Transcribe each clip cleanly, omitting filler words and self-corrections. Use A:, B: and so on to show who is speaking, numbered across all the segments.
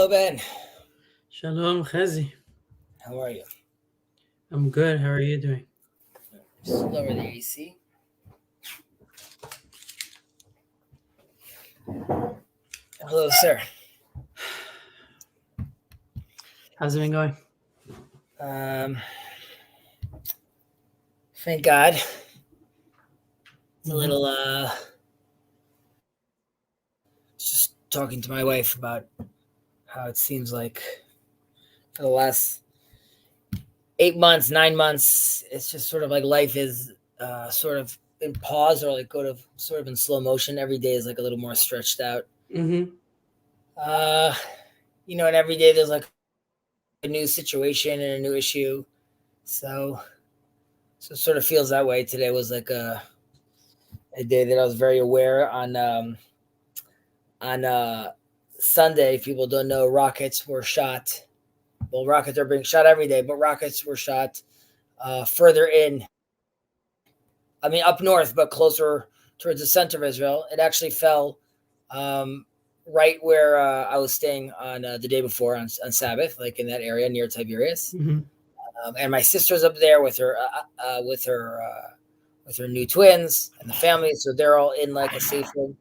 A: Hello, Ben.
B: Shalom, Chezi.
A: How are you?
B: I'm good. How are you doing?
A: Just lower the AC. Hello, sir.
B: How's it been going?
A: Thank God. It's a little, just talking to my wife about how it seems like for the last 8 months, 9 months, it's just sort of like life is sort of in pause or like sort of in slow motion. Every day is like a little more stretched out.
B: Mm-hmm.
A: And every day there's like a new situation and a new issue. So it sort of feels that way. Today was like a day that I was very aware on Sunday. If people don't know, rockets were shot. Well, rockets are being shot every day, but rockets were shot further in. I mean, up north, but closer towards the center of Israel. It actually fell right where I was staying on the day before on Sabbath, like in that area near Tiberias.
B: Mm-hmm.
A: And my sister's up there with her new twins and the family, so they're all in like a safe room.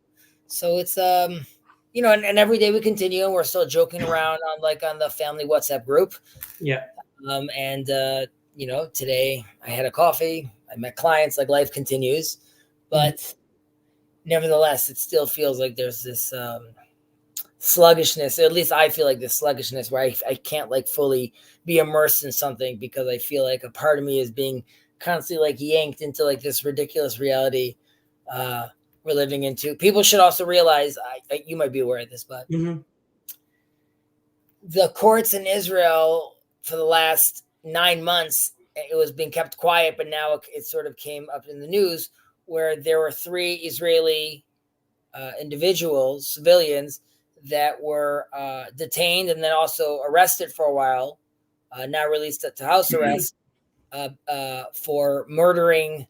A: So it's and every day we continue, and we're still joking around on the family WhatsApp group.
B: Yeah.
A: Today I had a coffee. I met clients. Like life continues, but nevertheless, it still feels like there's this sluggishness. At least I feel like this sluggishness where I can't like fully be immersed in something because I feel like a part of me is being constantly like yanked into like this ridiculous reality we're living into. People should also realize, you might be aware of this, but the courts in Israel for the last 9 months, it was being kept quiet, but now it sort of came up in the news where there were 3 Israeli individuals, civilians, that were detained and then also arrested for a while, now released to house arrest for murdering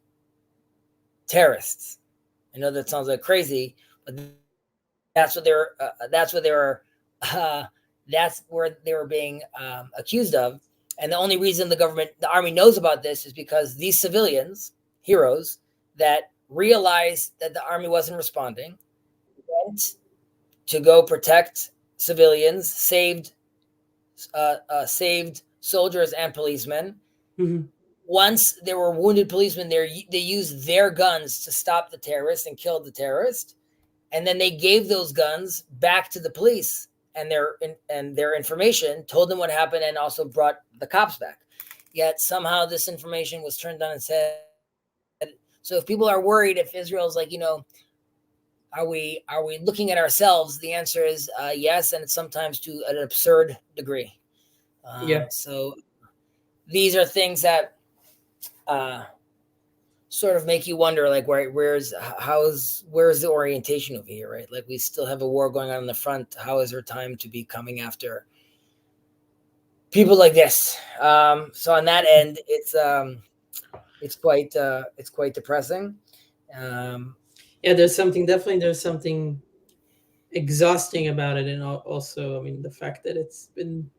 A: terrorists. I know that sounds like crazy, but that's what they were. That's where they were being accused of. And the only reason the army knows about this is because these civilians, heroes, that realized that the army wasn't responding, went to go protect civilians, saved soldiers and policemen.
B: Mm-hmm.
A: Once there were wounded policemen there, they used their guns to stop the terrorists and kill the terrorist, and then they gave those guns back to the police and their information, told them what happened, and also brought the cops back. Yet somehow this information was turned on its head. So if people are worried, if Israel's like, are we looking at ourselves? The answer is yes, and it's sometimes to an absurd degree. So these are things that sort of make you wonder, like, where's the orientation over here, right? Like, we still have a war going on in the front. How is there time to be coming after people like this? So on that end, it's quite depressing.
B: There's something exhausting about it, and also, I mean, the fact that it's been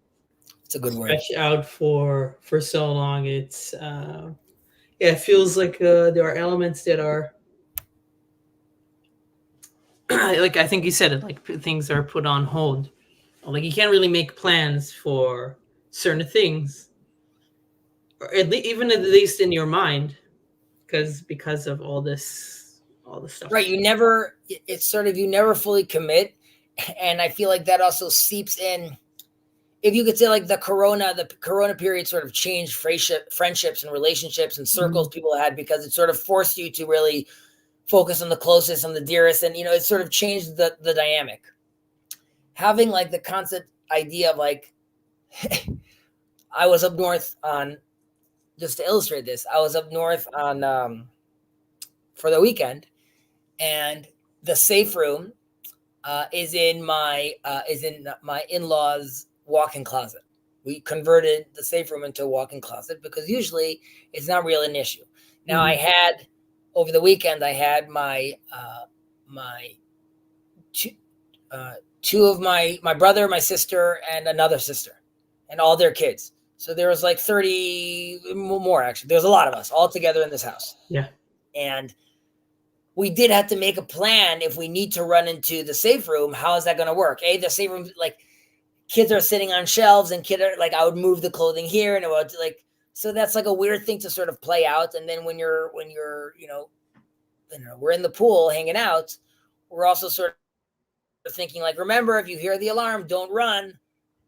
A: a good word,
B: stretched out for so long. It's it feels like there are elements that are like, I think you said it, like things are put on hold. Like you can't really make plans for certain things, or even at least in your mind, because of all this stuff.
A: Right. You never fully commit. And I feel like that also seeps in. If you could say like the corona period sort of changed friendships and relationships and circles people had, because it sort of forced you to really focus on the closest and the dearest. And, it sort of changed the dynamic. Having like the concept idea of like, I was up north just to illustrate this, I was up north for the weekend, and the safe room is in my in-laws' walk-in closet. We converted the safe room into a walk-in closet because usually it's not really an issue. Now, over the weekend, I had my two of my brother, my sister, and another sister, and all their kids. So there was like 30 more, actually. There's a lot of us all together in this house.
B: Yeah.
A: And we did have to make a plan if we need to run into the safe room. How is that going to work? The safe room, like kids are sitting on shelves and like I would move the clothing here and it would like, so that's like a weird thing to sort of play out. And then when you're, we're in the pool hanging out, we're also sort of thinking like, remember, if you hear the alarm, don't run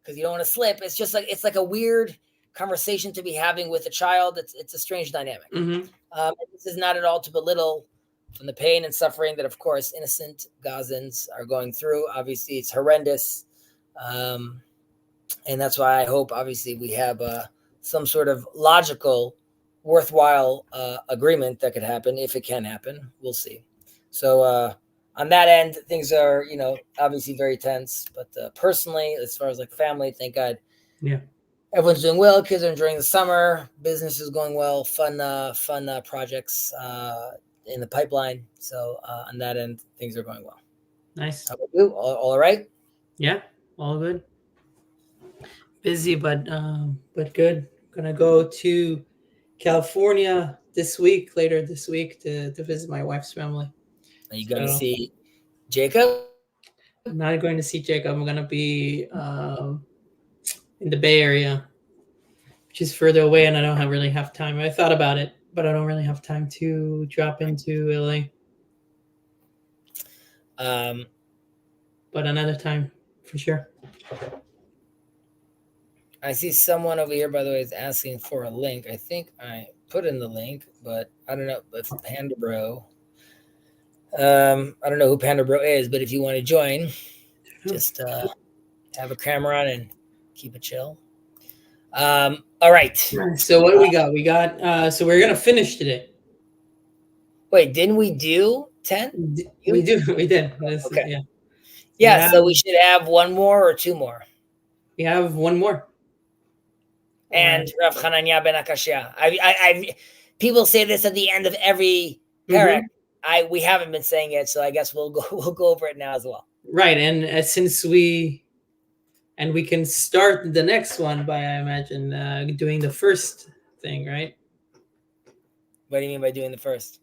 A: because you don't want to slip. It's just like, it's like a weird conversation to be having with a child. It's a strange dynamic. This is not at all to belittle from the pain and suffering that, of course, innocent Gazans are going through. Obviously, it's horrendous. And that's why I hope, obviously, we have some sort of logical, worthwhile agreement that could happen. If it can happen, we'll see. So on that end, things are, obviously very tense. But personally, as far as like family, thank God.
B: Yeah.
A: Everyone's doing well. Kids are enjoying the summer. Business is going well. Fun projects in the pipeline. So on that end, things are going well.
B: Nice.
A: How about you? All right?
B: Yeah, all good. Busy, but good. Gonna go to California later this week to visit my wife's family.
A: Are you going to see Jacob?
B: I'm not going to see Jacob. I'm gonna be in the Bay Area, which is further away, and I don't really have time. I thought about it, but I don't really have time to drop into LA. But another time, for sure.
A: I see someone over here, by the way, is asking for a link. I think I put in the link, but I don't know if Panda Bro. I don't know who Panda Bro is, but if you want to join, just have a camera on and keep it chill. All right.
B: So what do we got? We got so we're gonna finish today.
A: Wait, didn't we do 10?
B: We did.
A: Okay. Yeah, so we should have one more or two more.
B: We have one more.
A: And Rav Hanania ben Akashia. I people say this at the end of every parak. We haven't been saying it, so I guess we'll go over it now as well.
B: Right, and since we can start the next one by, I imagine, doing the first thing, right?
A: What do you mean by doing the first?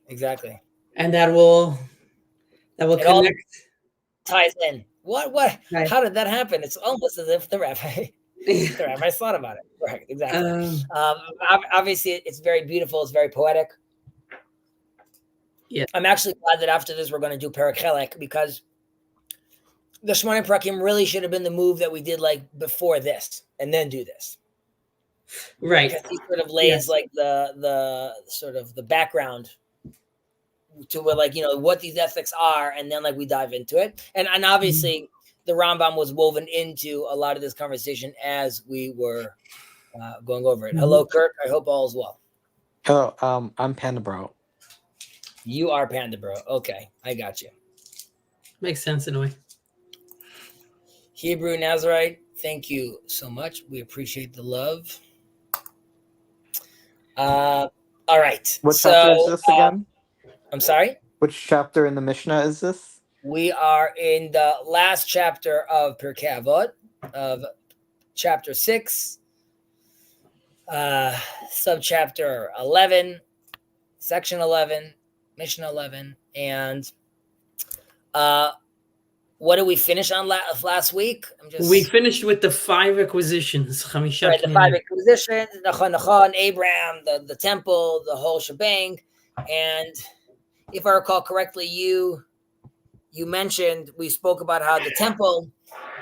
A: Exactly.
B: And that will connect.
A: Ties in. What? Right. How did that happen? It's almost as if the rabbis thought about it. Right, exactly. Obviously, it's very beautiful. It's very poetic.
B: Yeah.
A: I'm actually glad that after this, we're going to do Perek Chelek, because the Shmonim Prakim really should have been the move that we did like before this, and then do this.
B: Right.
A: Because he sort of lays like the sort of the background to what, like, what these ethics are, and then like we dive into it. And obviously the Rambam was woven into a lot of this conversation as we were going over it. Hello, Kirk. I hope all is well.
C: Hello, I'm Panda Bro.
A: You are Panda Bro. Okay, I got you.
B: Makes sense in a way.
A: Hebrew Nazarite, thank you so much. We appreciate the love. All right.
C: What chapter is this again?
A: I'm sorry?
C: Which chapter in the Mishnah is this?
A: We are in the last chapter of Pirkei Avot, of chapter 6, subchapter 11, section 11, Mishnah 11. And what did we finish on last week?
B: We finished with the 5 acquisitions.
A: Right, the 5 acquisitions, Nachon, Abraham, the temple, the whole shebang. And if I recall correctly, you mentioned, we spoke about how the temple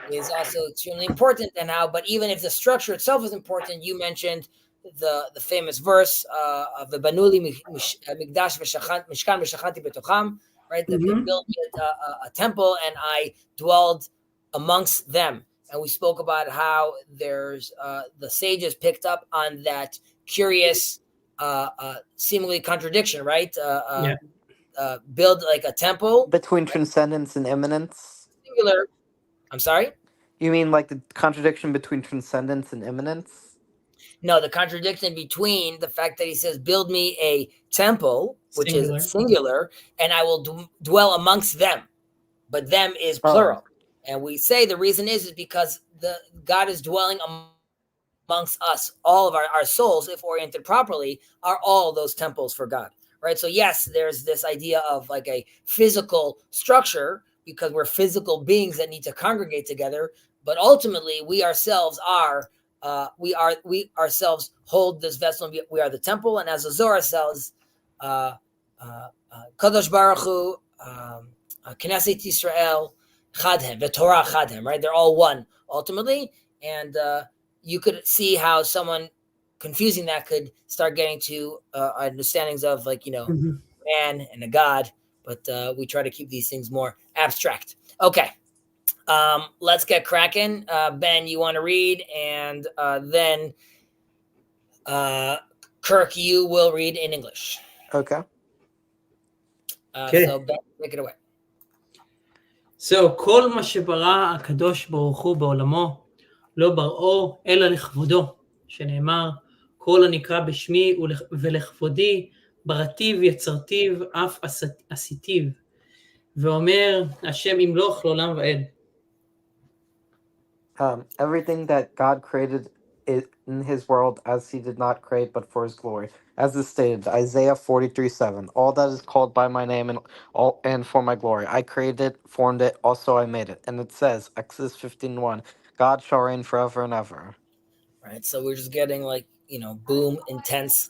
A: is also extremely important, and how, but even if the structure itself is important, you mentioned the famous verse of the Banuli Migdash Mishkan V'Shachanti Betocham, right? That they built a temple, and I dwelled amongst them. And we spoke about how there's the sages picked up on that curious, seemingly contradiction, right? Build like a temple
C: between transcendence and immanence.
A: Singular. I'm sorry?
C: You mean like the contradiction between transcendence and immanence?
A: No, the contradiction between the fact that he says, build me a temple, which is singular, and I will dwell amongst them. But them is plural. And we say the reason is because God is dwelling amongst us. All of our souls, if oriented properly, are all those temples for God, right? So yes, there's this idea of like a physical structure because we're physical beings that need to congregate together. But ultimately, we ourselves we ourselves hold this vessel. We are the temple, and as the Zohar says, Kadosh Baruch Hu, Knesset Yisrael, Chadhem, the Torah Chadhem, right? They're all one ultimately, and you could see how someone confusing that could start getting to understandings of like man and a God, but we try to keep these things more abstract. Okay. Let's get cracking. Ben, you want to read, and then Kirk, you will read in English.
C: Okay.
A: So Ben, take it away.
B: So, כל מה שברא הקדוש ברוך הוא בעולמו, לא בראו אלא לכבודו, שנאמר, כל הנקרא בשמי ולכבודי, בראתיו יצרתיו, אף עשיתיו, ואומר, השם ימלוך לעולם ועד.
C: Everything that God created in his world as he did not create but for his glory. As is stated, Isaiah 43:7. All that is called by my name and for my glory. I created it, formed it, also I made it. And it says, Exodus 15:1, God shall reign forever and ever.
A: Right. So we're just getting like, boom, intense,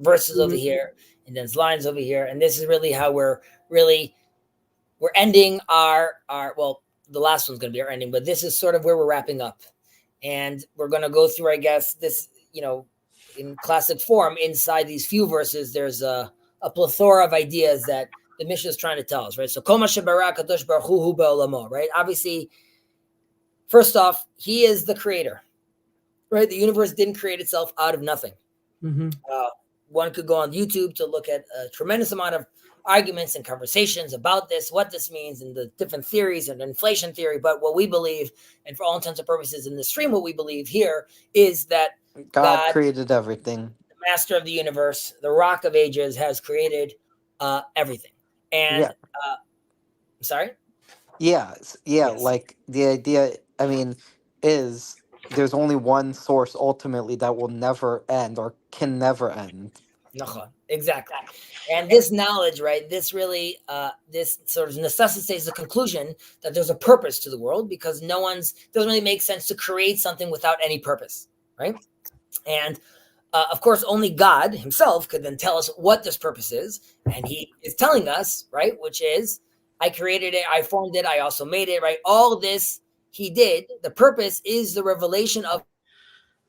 A: verses over here, and then lines over here. And this is really how we're ending our the last one's going to be our ending, but this is sort of where we're wrapping up. And we're going to go through, I guess, this, in classic form, inside these few verses, there's a plethora of ideas that the Mishnah is trying to tell us, right? So, Kol ma shebara kadosh baruch hu ba'olamo, right? Obviously, first off, he is the creator, right? The universe didn't create itself out of nothing. One could go on YouTube to look at a tremendous amount of arguments and conversations about this, what this means, and the different theories and inflation theory. But what we believe, and for all intents and purposes in the stream, what we believe here is that
C: God created everything.
A: The master of the universe, the rock of ages, has created everything. And I'm sorry?
C: Yes. Like the idea, is there's only one source ultimately that will never end or can never end.
A: Exactly. And this knowledge, right, this really, this sort of necessitates the conclusion that there's a purpose to the world, because doesn't really make sense to create something without any purpose, right? And of course, only God himself could then tell us what this purpose is. And he is telling us, right, which is, I created it, I formed it, I also made it, right? All this he did. The purpose is the revelation of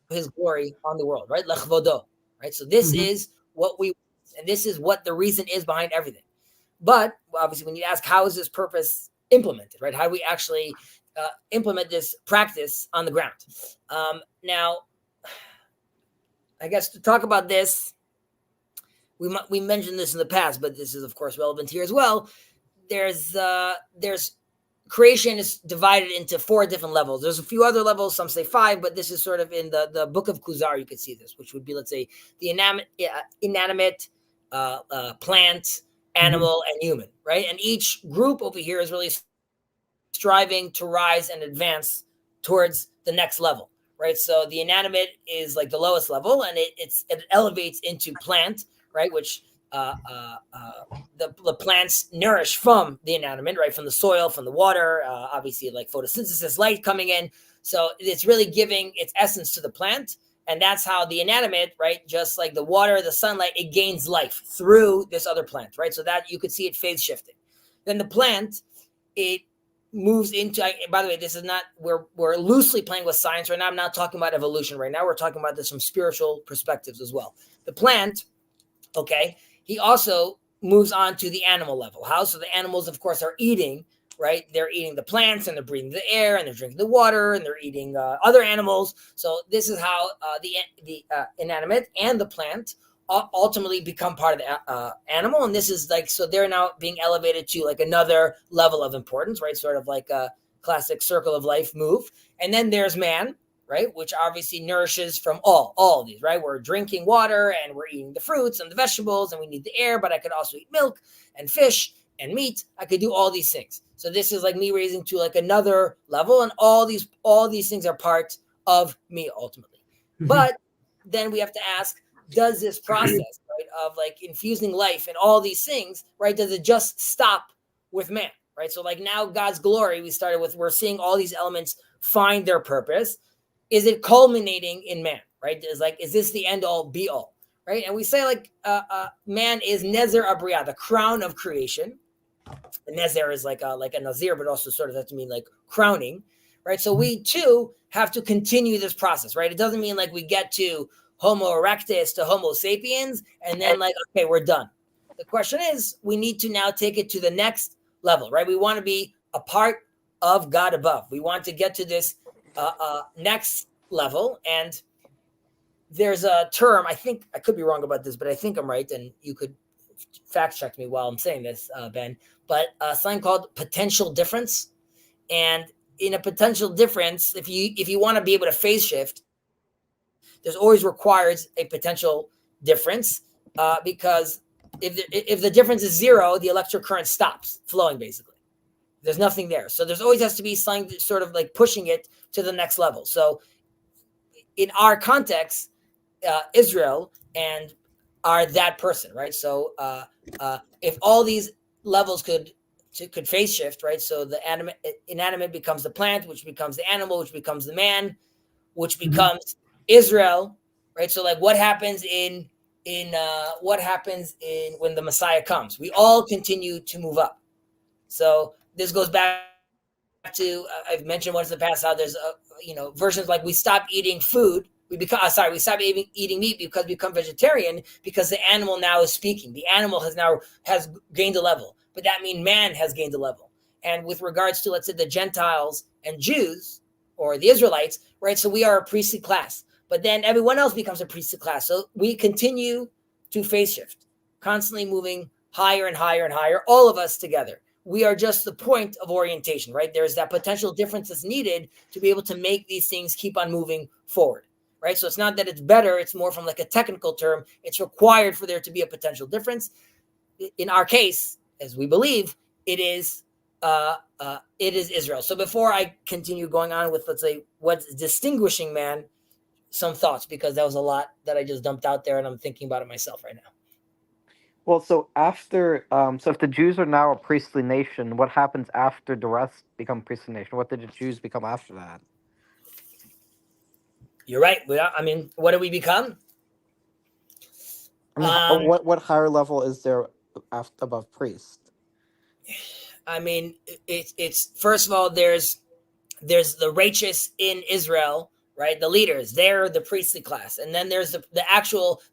A: his glory on the world, right? Lechvodo, right? So this is what and this is what the reason is behind everything. But obviously, when you ask, how is this purpose implemented, right? How do we actually implement this practice on the ground? Now, I guess to talk about this, we mentioned this in the past, but this is of course relevant here as well. There's creation is divided into 4 different levels. There's a few other levels, some say 5, but this is sort of in the book of Kuzar. You could see this, which would be, let's say, the inanimate plant, animal, and human, right? And each group over here is really striving to rise and advance towards the next level, right? So the inanimate is like the lowest level, and it elevates into plant, right? Which the plants nourish from the inanimate, right? From the soil, from the water, obviously like photosynthesis, light coming in. So it's really giving its essence to the plant. And that's how the inanimate, right? Just like the water, the sunlight, it gains life through this other plant, right? So that you could see it phase shifting. Then the plant, it moves into, by the way, this is not, we're loosely playing with science right now. I'm not talking about evolution right now. We're talking about this from spiritual perspectives as well. The plant, okay, he also moves on to the animal level. How? So the animals, of course, are eating, right? They're eating the plants, and they're breathing the air, and they're drinking the water, and they're eating other animals. So this is how the inanimate and the plant ultimately become part of the animal. And this is like, so they're now being elevated to like another level of importance, right? Sort of like a classic circle of life move. And then there's man, right? Which obviously nourishes from all of these, right? We're drinking water and we're eating the fruits and the vegetables and we need the air, but I could also eat milk and fish and meat. I could do all these things. So this is like me raising to like another level, and all these things are part of me ultimately. But then we have to ask, does this process, right, of like infusing life and all these things, right, does it just stop with man, right? So like now God's glory, we started with, we're seeing all these elements find their purpose. Is it culminating in man, right? Is this the end all be all, right? And we say like man is Nezer Abriah, the crown of creation. The Nezer is like a Nazir, but also sort of has to mean like crowning, right? So we too have to continue this process, right? It doesn't mean like we get to Homo erectus to Homo sapiens and then like, okay, we're done. The question is, we need to now take it to the next level, right? We want to be a part of God above. We want to get to this next level. And there's a term, I think I could be wrong about this, but I think I'm right. And you could fact check me while I'm saying this, Ben, but something called potential difference. And in a potential difference, if you want to be able to phase shift, there's always requires a potential difference because if the difference is zero, the electric current stops flowing basically. There's nothing there. So there's always has to be something sort of like pushing it to the next level. So in our context, Israel and are that person, right? So if all these levels could phase shift, right? So the inanimate becomes the plant, which becomes the animal, which becomes the man, which becomes Israel, right? So like what happens in when the Messiah comes? We all continue to move up. So this goes back to I've mentioned once in the past how there's versions like we stop eating food. We stop eating meat because we become vegetarian because the animal now is speaking. The animal has gained a level, but that means man has gained a level. And with regards to, let's say, the Gentiles and Jews or the Israelites, right? So we are a priestly class, but then everyone else becomes a priestly class. So we continue to phase shift, constantly moving higher and higher and higher, all of us together. We are just the point of orientation, right? There's that potential difference that's needed to be able to make these things keep on moving forward, right? So it's not that it's better. It's more from like a technical term. It's required for there to be a potential difference. In our case, as we believe, it is Israel. So before I continue going on with, let's say, what's distinguishing man, some thoughts, because that was a lot that I just dumped out there and I'm thinking about it myself right now.
C: Well, so after, so if the Jews are now a priestly nation, what happens after the rest become priestly nation? What did the Jews become after that?
A: You're right. I mean, what do we become?
C: I mean, what higher level is there above priest?
A: I mean, it's first of all, there's the righteous in Israel, right? The leaders, they're the priestly class, and then there's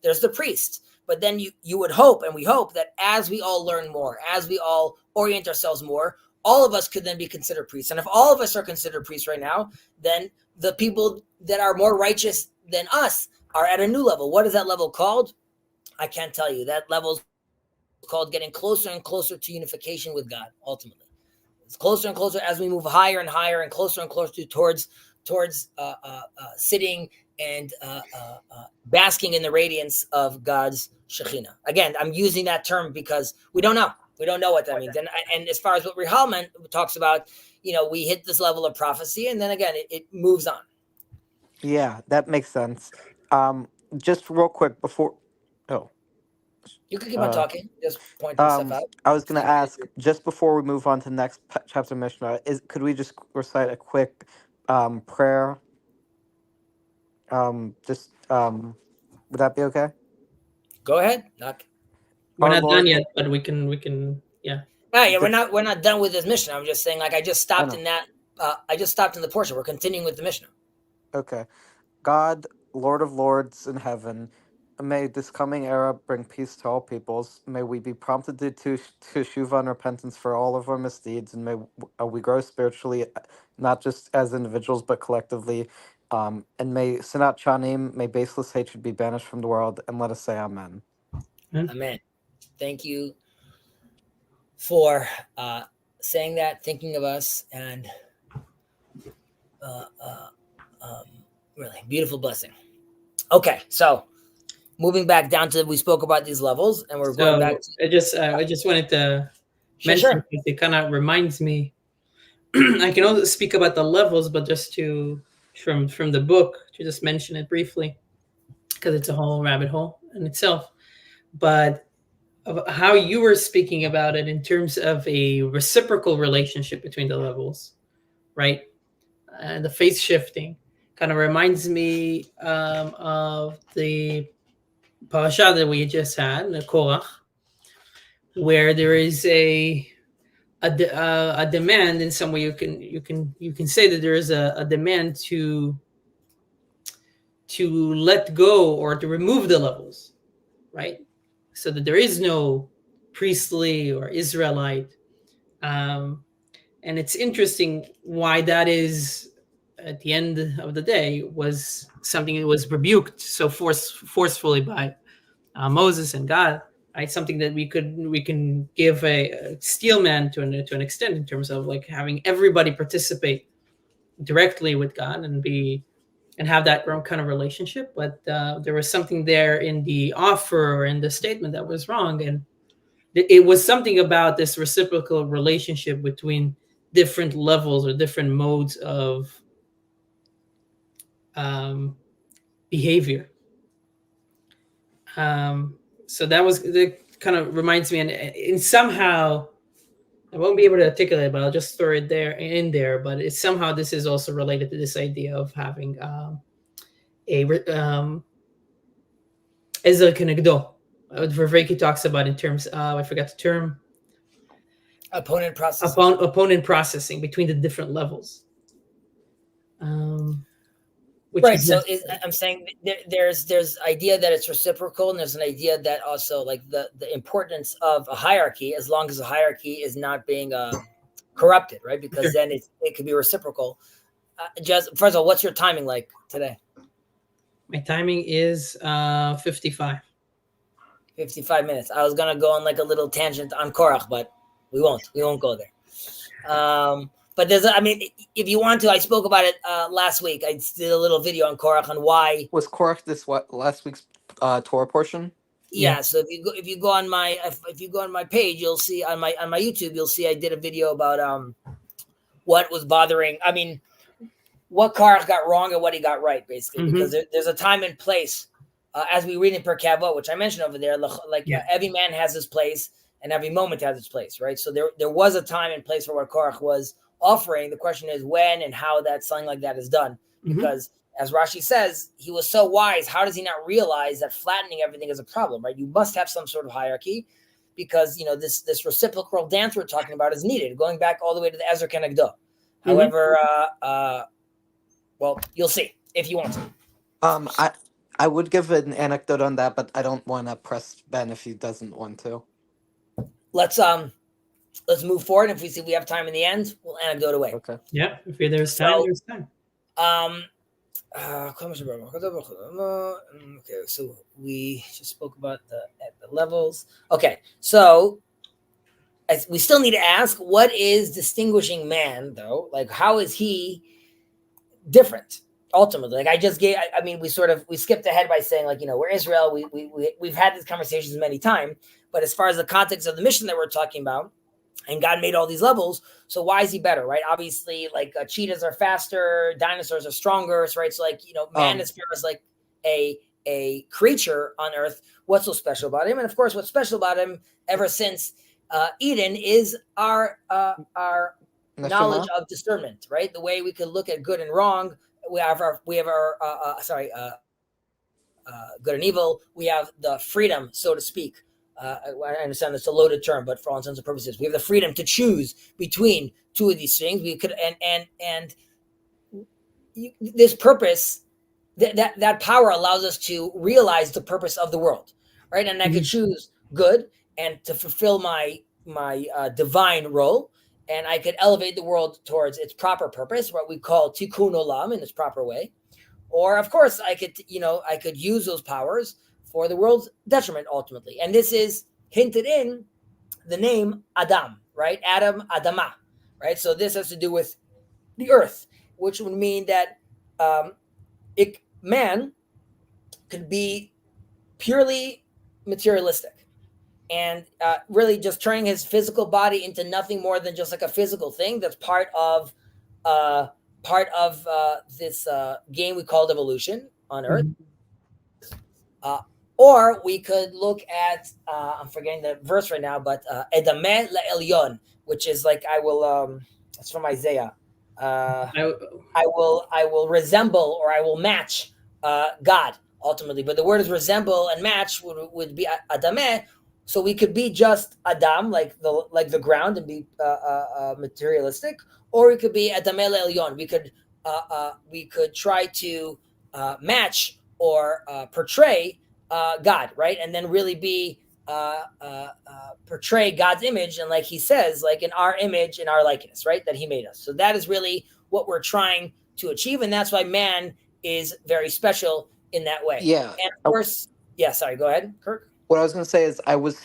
A: there's the priest. But then you would hope, and we hope that as we all learn more, as we all orient ourselves more, all of us could then be considered priests. And if all of us are considered priests right now, then the people that are more righteous than us are at a new level. What is that level called? I can't tell you. That level is called getting closer and closer to unification with God, ultimately. It's closer and closer as we move higher and higher and closer towards sitting and basking in the radiance of God's Shekhinah. Again, I'm using that term because we don't know. We don't know what that means. And as far as what Rihalman talks about, we hit this level of prophecy, and then again, it moves on.
C: Yeah, that makes sense. Just real quick before, oh,
A: You can keep on talking, just pointing stuff out.
C: I was gonna ask just before we move on to the next chapter Mishnah, could we just recite a quick prayer? Would that be okay?
A: Go ahead.
B: We're
C: Our
B: not
C: Lord,
B: done yet, but we can yeah.
A: Yeah, we're not done with this Mishnah. I'm just saying, like, I just stopped
C: know.
A: in that. I just stopped in the portion. We're continuing with the Mishnah.
C: Okay. God, Lord of Lords in heaven, may this coming era bring peace to all peoples. May we be prompted to teshuva and repentance for all of our misdeeds, and may we grow spiritually, not just as individuals but collectively. And may sinat chanim, may baseless hatred be banished from the world, and let us say Amen.
A: Amen. Thank you for saying that, thinking of us, and Really beautiful blessing. Okay, so moving back down to, we spoke about these levels, and we're going back to.
B: I just wanted to mention,
A: Sure.
B: because it kind of reminds me. I can also speak about the levels, but just to from the book, to just mention it briefly, because it's a whole rabbit hole in itself. But of how you were speaking about it in terms of a reciprocal relationship between the levels, right? And the phase shifting kind of reminds me of the parasha that we just had, the Korach, where there is a demand in some way. You can say that there is a demand to let go or to remove the levels, right? So that there is no priestly or Israelite. And it's interesting why that is, at the end of the day, was something that was rebuked so forcefully by Moses and God, right? Something that we can give a steel man to an extent, in terms of like having everybody participate directly with God and have that kind of relationship. But there was something there in the offer or in the statement that was wrong, and it was something about this reciprocal relationship between different levels or different modes of behavior. So that kind of reminds me, and somehow I won't be able to articulate, but I'll just throw it there. But it's somehow, this is also related to this idea of having Ezer Kenegdo. Verveki talks about in terms of, I forgot the term,
A: Opponent processing.
B: opponent processing between the different levels. Which
A: Right. So I'm saying there's idea that it's reciprocal, and there's an idea that also, like, the importance of a hierarchy, as long as the hierarchy is not being corrupted, right? Because then it could be reciprocal. Just first of all, what's your timing like today?
B: My timing is 55.
A: 55 minutes. I was gonna go on like a little tangent on Korach, but we won't go there. But if you want to, I spoke about it last week. I did a little video on Korach on why.
C: Was Korach this last week's Torah portion?
A: Yeah. So if you go on my page, you'll see on my YouTube, you'll see I did a video about what was bothering. I mean, what Korach got wrong and what he got right, basically, because there's a time and place, as we read in Pirkei Avot, which I mentioned over there. Every man has his place, and every moment has its place, right? So there was a time and place for what Korach was offering. The question is when and how that something like that is done, because as Rashi says, he was so wise. How does he not realize that flattening everything is a problem, right? You must have some sort of hierarchy, because this reciprocal dance we're talking about is needed, going back all the way to the Ezer Kenegdo. However, well, you'll see if you want to.
C: I would give an anecdote on that, but I don't want to press Ben if he doesn't want to.
A: Let's move forward. If we see we have time in the end, we'll anecdote away.
B: Okay. Yeah. If there's time, there's time.
A: Okay, so we just spoke about the levels. Okay, so we still need to ask, what is distinguishing man, though? Like, how is he different ultimately? Like, we skipped ahead by saying, like, we're Israel. We've had these conversations many times, but as far as the context of the mission that we're talking about, and God made all these levels, so why is he better, right? Obviously, like, cheetahs are faster, dinosaurs are stronger, right? So, like, man as far as like a creature on earth, what's so special about him? And of course, what's special about him ever since Eden is our knowledge of discernment, right? The way we can look at good and wrong. We have our good and evil. We have the freedom, so to speak. I understand that's a loaded term, but for all intents and purposes, we have the freedom to choose between two of these things. We could, this purpose, that power allows us to realize the purpose of the world, right? And I could choose good and to fulfill my divine role, and I could elevate the world towards its proper purpose, what we call tikkun olam, in its proper way. Or, of course, I could use those powers for the world's detriment ultimately. And this is hinted in the name Adam, right? Adam, Adama, right? So this has to do with the earth, which would mean that man could be purely materialistic and really just turning his physical body into nothing more than just like a physical thing that's part of this game we called evolution on Earth. Or we could look at I'm forgetting the verse right now, but Edameh le'elyon, which is like I will. It's from Isaiah. I will resemble or I will match God ultimately, but the word is resemble and match would be Adameh. So we could be just Adam, like the ground, and be materialistic, or we could be Adameh le'elyon. We could try to match or portray God, right? And then really be portray God's image, and like he says, like in our image, in our likeness, right? That he made us. So that is really what we're trying to achieve, and that's why man is very special in that way.
C: Yeah.
A: And of course, yeah. Sorry, go ahead, Kirk.
C: What I was going to say is I was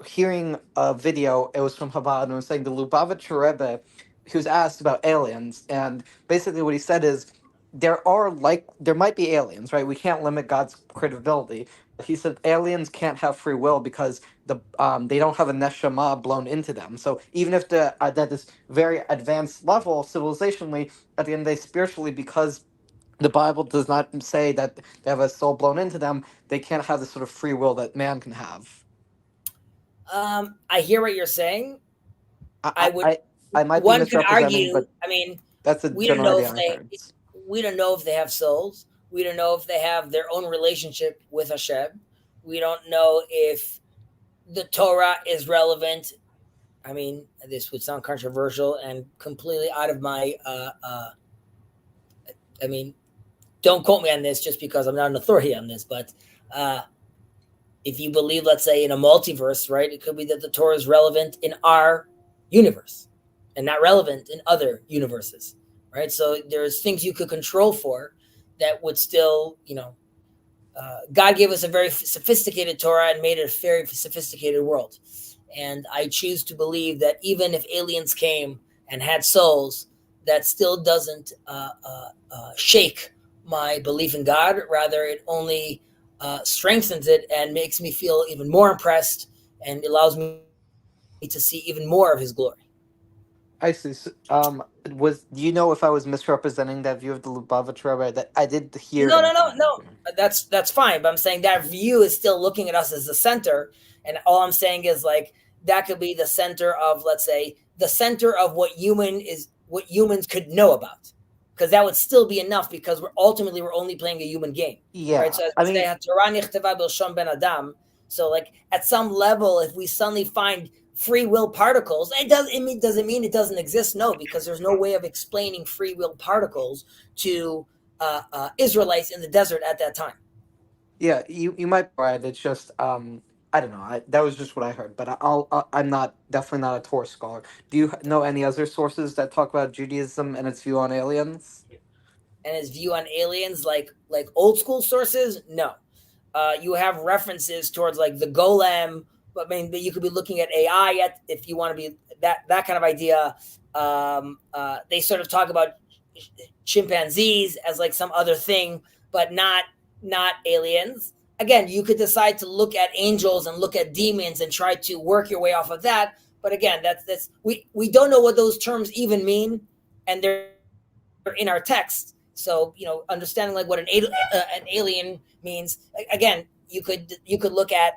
C: hearing a video. It was from Chabad, and it was saying the Lubavitcher Rebbe, he was asked about aliens, and basically what he said is there might be aliens, right? We can't limit God's credibility. He said aliens can't have free will because they don't have a neshama blown into them. So even if at this very advanced level civilizationally, at the end of the day spiritually, because the Bible does not say that they have a soul blown into them, they can't have the sort of free will that man can have.
A: I hear what you're saying.
C: I might be
A: one could
C: misrepresenting,
A: argue.
C: but
A: I mean,
C: that's a
A: we don't know
C: generality
A: if
C: I heard.
A: we don't know if they have souls. We don't know if they have their own relationship with Hashem. We don't know if the Torah is relevant. I mean, this would sound controversial and completely out of my. I mean, don't quote me on this just because I'm not an authority on this. But if you believe, let's say, in a multiverse, right, it could be that the Torah is relevant in our universe and not relevant in other universes, right? So there's things you could control for that would still, God gave us a very sophisticated Torah and made it a very sophisticated world. And I choose to believe that even if aliens came and had souls, that still doesn't shake my belief in God. Rather, it only strengthens it and makes me feel even more impressed and allows me to see even more of his glory.
C: I see. So, do you know if I was misrepresenting that view of the Lubavitcher Rebbe? That I did hear.
A: No. That's fine. But I'm saying that view is still looking at us as the center, and all I'm saying is like that could be the center of, let's say, the center of what humans could know about, because that would still be enough, because we're only playing a human game.
C: Yeah,
A: right. So as we say, Torah nichtava b'lshon ben adam. So like at some level, if we suddenly find free will particles, does it mean it doesn't exist? No, because there's no way of explaining free will particles to Israelites in the desert at that time.
C: Yeah, you might be right. It's just I don't know. That was just what I heard, but I'm definitely not a Torah scholar. Do you know any other sources that talk about Judaism and its view on aliens?
A: And its view on aliens, like old school sources? No. You have references towards like the golem, but I mean, you could be looking at AI if you want to be that kind of idea. They sort of talk about chimpanzees as like some other thing, but not aliens. Again, you could decide to look at angels and look at demons and try to work your way off of that. But again, that's we don't know what those terms even mean, and they're in our text. So understanding like what an alien means. Again, you could look at.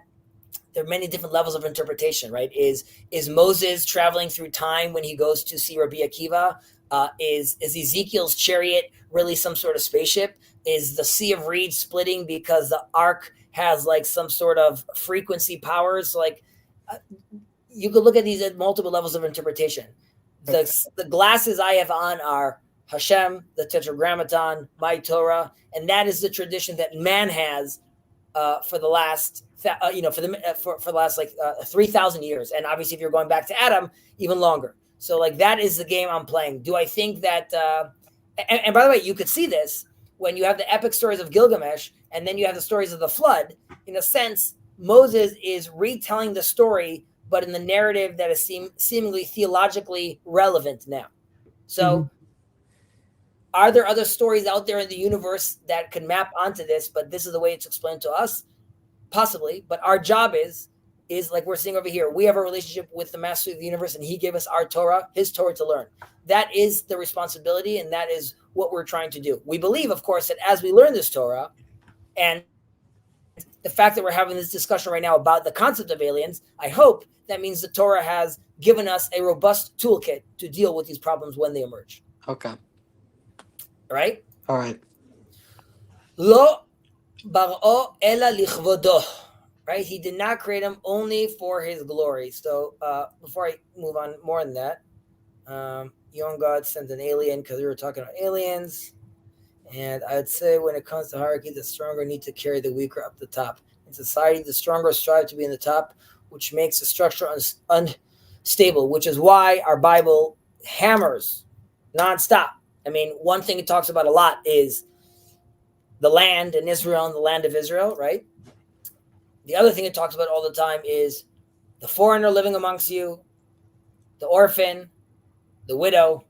A: There are many different levels of interpretation, right? Is Moses traveling through time when he goes to see Rabbi Akiva? Is Ezekiel's chariot really some sort of spaceship? Is the Sea of Reeds splitting because the Ark has like some sort of frequency powers? Like you could look at these at multiple levels of interpretation. The glasses I have on are Hashem, the Tetragrammaton, my Torah, and that is the tradition that man has for the last, for the last like 3,000 years, and obviously if you're going back to Adam, even longer. So like that is the game I'm playing. Do I think that? And by the way, you could see this when you have the epic stories of Gilgamesh, and then you have the stories of the flood. In a sense, Moses is retelling the story, but in the narrative that is seemingly theologically relevant now. So Are there other stories out there in the universe that can map onto this, but this is the way it's explained to us? Possibly, but our job is like we're seeing over here. We have a relationship with the master of the universe, and he gave us our Torah, his Torah to learn. That is the responsibility, and that is what we're trying to do. We believe, of course, that as we learn this Torah, and the fact that we're having this discussion right now about the concept of aliens, I hope that means the Torah has given us a robust toolkit to deal with these problems when they emerge.
C: Okay.
A: Right?
C: All right.
A: Lo bar'o ela lichvodo. Right? He did not create him only for his glory. So before I move on more than that, young God sent an alien because we were talking about aliens. And I would say when it comes to hierarchy, the stronger need to carry the weaker up the top. In society, the stronger strive to be in the top, which makes the structure unstable, which is why our Bible hammers nonstop. I mean, one thing it talks about a lot is the land in Israel and the land of Israel, right? The other thing it talks about all the time is the foreigner living amongst you, the orphan, the widow,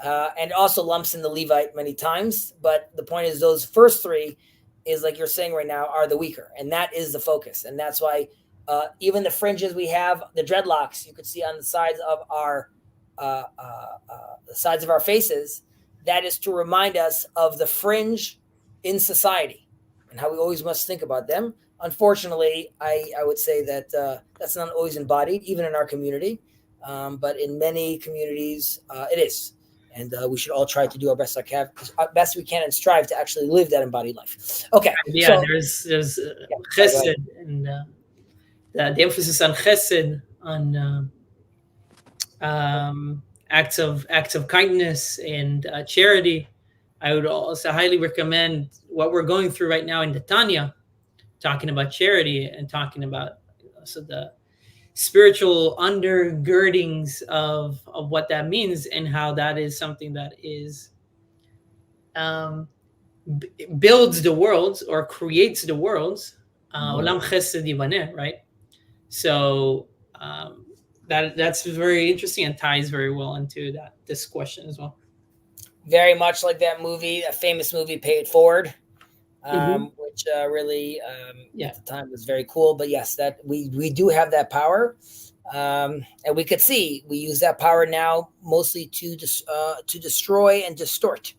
A: and also lumps in the Levite many times. But the point is those first three is, like you're saying right now, are the weaker. And that is the focus. And that's why even the fringes we have, the dreadlocks you could see on the sides of our faces, that is to remind us of the fringe in society and how we always must think about them. Unfortunately, I would say that that's not always embodied, even in our community. But in many communities, it is. And we should all try to do our best we can and strive to actually live that embodied life. Okay.
B: Yeah, so, there's chesed, and the emphasis on chesed, on acts of kindness and charity. I would also highly recommend what we're going through right now in the Tanya, talking about charity and talking about also the spiritual undergirdings of what that means and how that is something that is builds the worlds or creates the worlds. Olam chesed yibaneh, right? So that's very interesting and ties very well into this question as well.
A: Very much like that movie, a famous movie, Pay It Forward, which really at the time was very cool. But yes, that we do have that power, and we could see we use that power now mostly to destroy and distort.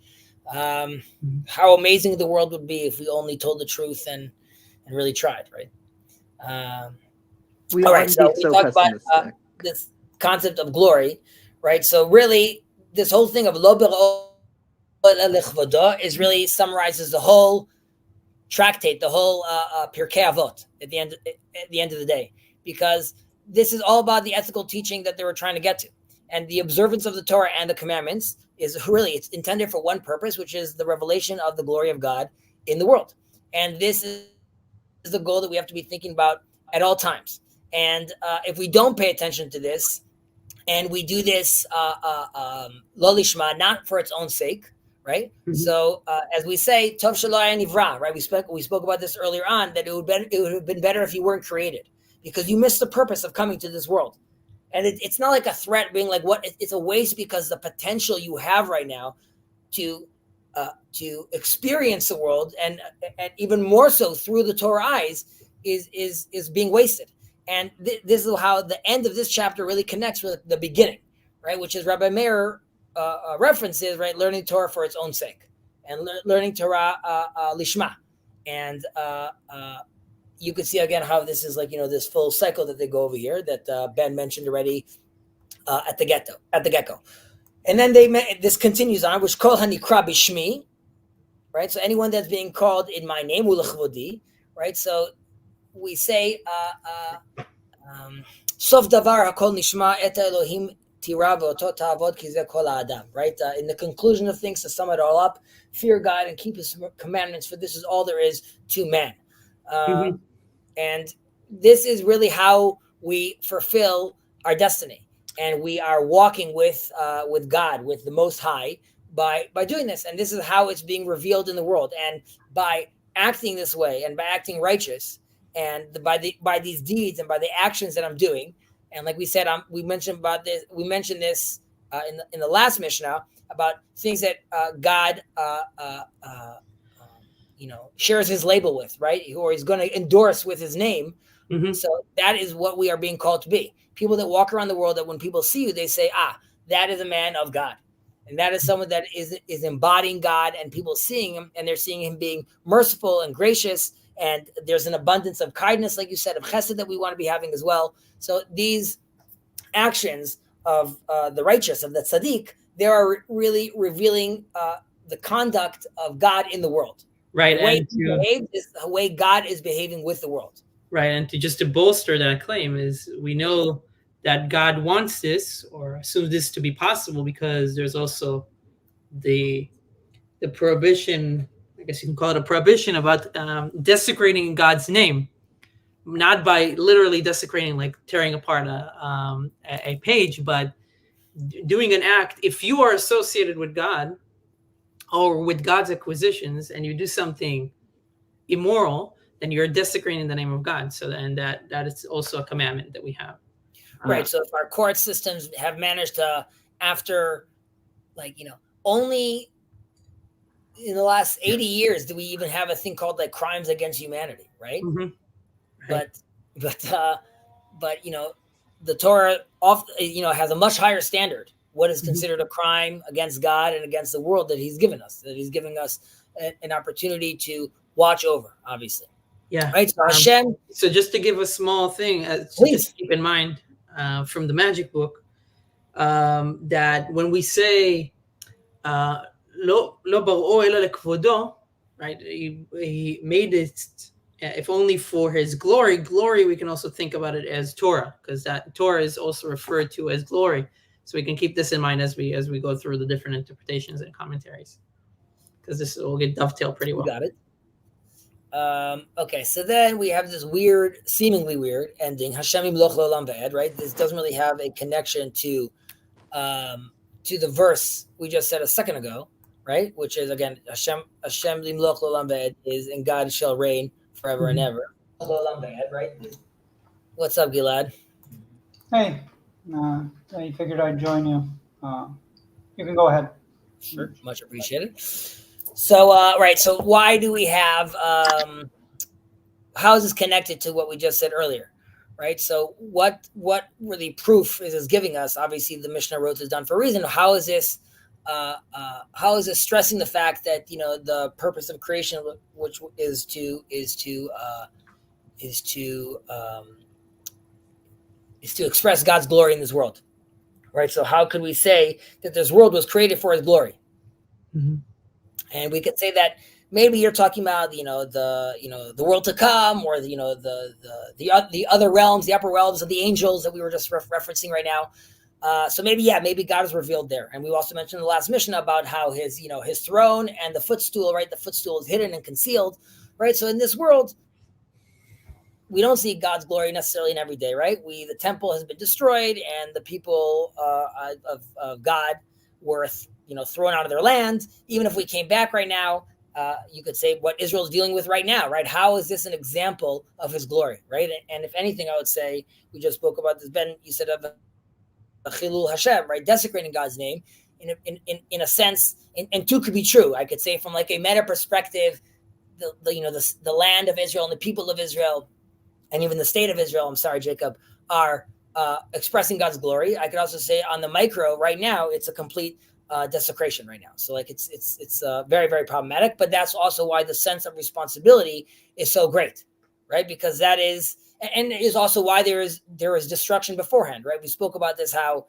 A: How amazing the world would be if we only told the truth and really tried, right? All right, so we talk about this concept of glory, right? So really, this whole thing of lo ber'o is really summarizes the whole tractate, the whole Pirkei Avot at the end of the day, because this is all about the ethical teaching that they were trying to get to, and the observance of the Torah and the commandments is really, it's intended for one purpose, which is the revelation of the glory of God in the world. And this is the goal that we have to be thinking about at all times. And if we don't pay attention to this, and we do this lo lishma, not for its own sake, right? So as we say, tov shelo haya nivra, right? We spoke about this earlier on, that it would have been better if you weren't created, because you missed the purpose of coming to this world. And it's not like a threat being like, what? It's a waste, because the potential you have right now to experience the world and even more so through the Torah eyes is being wasted. And this is how the end of this chapter really connects with the beginning, right? Which is Rabbi Meir references, right? Learning Torah for its own sake, and learning Torah lishma. And you could see again how this is like, this full cycle that they go over here that Ben mentioned already at the get-go. And then this continues on, which kol hanikra bishmi, right? So anyone that's being called in my name, ulechvodi, right? So we say, sof davar hakol nishma et Elohim tira v'oto ta'avod ki zeh kol ha'adam, right? In the conclusion of things, to sum it all up, fear God and keep His commandments, for this is all there is to man. And this is really how we fulfill our destiny, and we are walking with God, with the Most High, by doing this. And this is how it's being revealed in the world. And by acting this way, and by acting righteous, and by these deeds, and by the actions that I'm doing, and like we said, we mentioned this in the last Mishnah about things that God, shares his label with, right? Or he's going to endorse with his name.
B: Mhm.
A: So that is what we are being called to be. People that walk around the world, that when people see you, they say, that is a man of God. And that is someone that is embodying God, and people seeing him, and they're seeing him being merciful and gracious. And there's an abundance of kindness, like you said, of chesed that we want to be having as well. So these actions of the righteous, of the tzaddik, they are really revealing the conduct of God in the world.
B: Right.
A: The way
B: And
A: he behaves is the way God is behaving with the world.
B: right. And to bolster that claim is, we know that God wants this, or assumes this to be possible, because there's also the prohibition, I guess you can call it a prohibition, about desecrating God's name, not by literally desecrating, like tearing apart a page, but doing an act. If you are associated with God or with God's acquisitions, and you do something immoral, then you're desecrating the name of God. So then that is also a commandment that we have.
A: Right. So if our court systems have managed to, after, only in the last 80 years do we even have a thing called like crimes against humanity, right?
B: Mhm. Right.
A: But the Torah has a much higher standard. What is considered a crime against God and against the world that he's given us, that he's giving us an opportunity to watch over, obviously.
B: Yeah.
A: Right. So Hashem.
B: So just to give a small thing, just keep in mind from the magic book, that when we say lo bar'o ela lekvodo, right? He made it, if only for his glory. Glory, we can also think about it as Torah, because that Torah is also referred to as glory. So we can keep this in mind as we go through the different interpretations and commentaries, because this will get dovetailed pretty well.
A: We got it. Okay, so then we have this seemingly weird ending. Hashem yimloch l'olam v'ed, right? This doesn't really have a connection to the verse we just said a second ago, right? Which is, again, Hashem yimloch l'olam v'ed is, and God shall reign forever and ever. L'olam v'ed, right? What's up, Gilad?
D: Hey, I figured I'd join you. You can go ahead.
A: Sure, much appreciated. So, right. So why do we have, how is this connected to what we just said earlier? Right. So what really proof is this giving us? Obviously the Mishnah wrote this down for a reason. How is this stressing the fact that, the purpose of creation, which is to express God's glory in this world. Right. So how could we say that this world was created for his glory?
B: Mm-hmm.
A: And we could say that maybe you're talking about, the world to come, or the other realms, the upper realms of the angels that we were just referencing right now. So maybe God is revealed there. And we also mentioned in the last Mishnah about how his throne and the footstool, right? The footstool is hidden and concealed, right? So in this world, we don't see God's glory necessarily in every day, right? The temple has been destroyed, and the people of God were thrown out of their land. Even if we came back right now, you could say what Israel is dealing with right now, right? How is this an example of his glory, right? And if anything, I would say, we just spoke about this, Ben, you said of Chilul Hashem, right? Desecrating God's name in a sense, and two could be true. I could say from like a meta perspective, the land of Israel and the people of Israel, and even the state of Israel, I'm sorry, Jacob, are expressing God's glory. I could also say on the micro right now, it's a complete desecration right now. So like it's very, very problematic, but that's also why the sense of responsibility is so great, right? Because that is, and is also why there is destruction beforehand, right? We spoke about this, how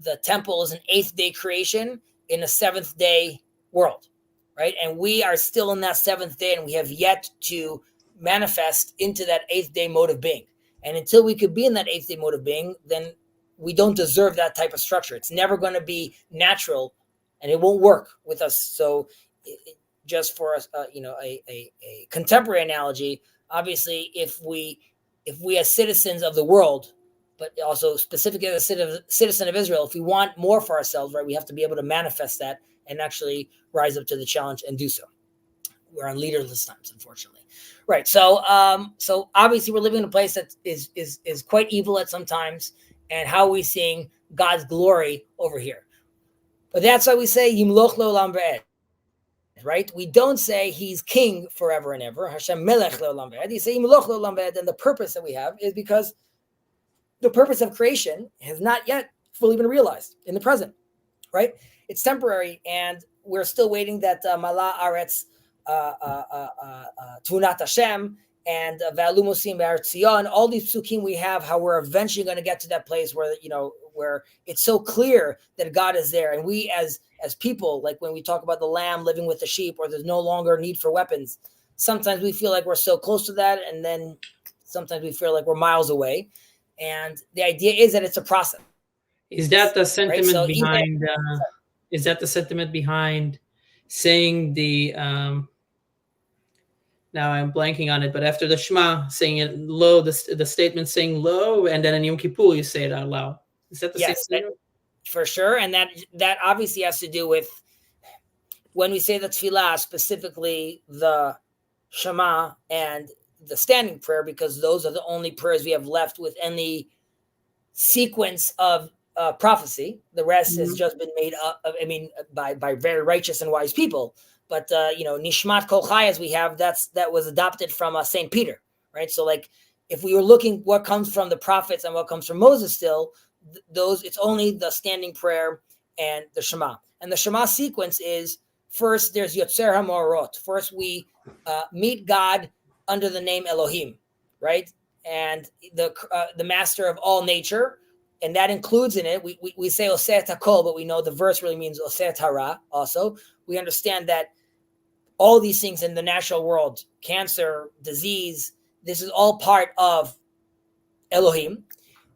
A: the temple is an 8th day creation in a 7th day world, right? And we are still in that 7th day, and we have yet to manifest into that 8th day mode of being. And until we could be in that 8th day mode of being, then we don't deserve that type of structure. It's never going to be natural, and it won't work with us. So just for a contemporary analogy, obviously, if we as citizens of the world, but also specifically as a citizen of Israel, if we want more for ourselves, right, we have to be able to manifest that and actually rise up to the challenge and do so. We're on leaderless times, unfortunately. Right. So so obviously we're living in a place that is quite evil at some times. And how are we seeing God's glory over here? But that's why we say Yimloch Le'olam V'ed, right? We don't say he's king forever and ever. Hashem Melech Le'olam V'ed. You say Yimloch Le'olam V'ed, and the purpose that we have is because the purpose of creation has not yet fully been realized in the present, right? It's temporary, and we're still waiting that Mala Aretz Tunat Hashem and Ve'alumosim Be'artzion, all these psukim we have, how we're eventually going to get to that place where, where it's so clear that God is there. And we as people, like when we talk about the lamb living with the sheep, or there's no longer need for weapons, sometimes we feel like we're so close to that, and then sometimes we feel like we're miles away. And the idea is that it's a process.
B: Is that the sentiment
A: So
B: behind? Is that the sentiment behind saying the? Now I'm blanking on it, but after the Shema, saying it low, the statement saying low, and then in Yom Kippur you say it out loud. Is that the same thing?
A: For sure, and that obviously has to do with when we say the tefillah, specifically the Shema and the standing prayer, because those are the only prayers we have left with any sequence of prophecy. The rest has just been made up, by very righteous and wise people. But Nishmat Kol Chai, we have, that was adopted from Saint Peter, right? So like, if we were looking what comes from the prophets and what comes from Moses, still those, it's only the standing prayer and the Shema. And the Shema sequence is, first there's Yotzer HaMorot. First we meet God under the name Elohim, right? And the master of all nature. And that includes in it, we say Oseh Takol, but we know the verse really means Oseh Tara also. We understand that all these things in the natural world, cancer, disease, this is all part of Elohim.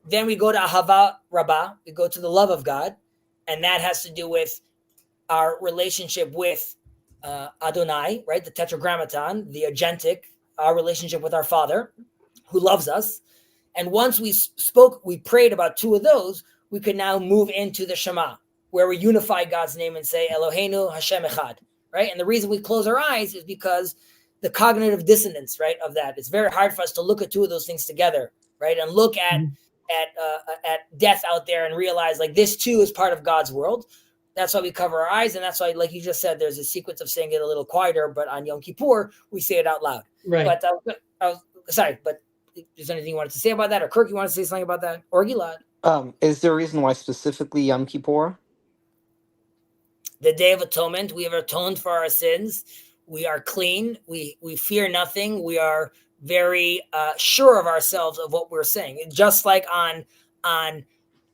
A: Then we go to Ahava Rabbah, we go to the love of God, and that has to do with our relationship with Adonai, right? The Tetragrammaton, the agentic, our relationship with our Father, who loves us. And once we prayed about two of those, we could now move into the Shema, where we unify God's name and say Eloheinu Hashem Echad, right? And the reason we close our eyes is because the cognitive dissonance, right, of that. It's very hard for us to look at two of those things together, right? And look at death out there and realize like this too is part of God's world. That's why we cover our eyes, and that's why, like you just said, there's a sequence of saying it a little quieter, but on Yom Kippur we say it out loud.
B: Right.
A: But I was sorry, but is there anything you wanted to say about that, or Kirk, you want to say something about that, or Gilad?
C: Is there a reason why specifically Yom Kippur?
A: The Day of Atonement, we have atoned for our sins. We are clean. We fear nothing. We are very sure of ourselves of what we're saying. Just like on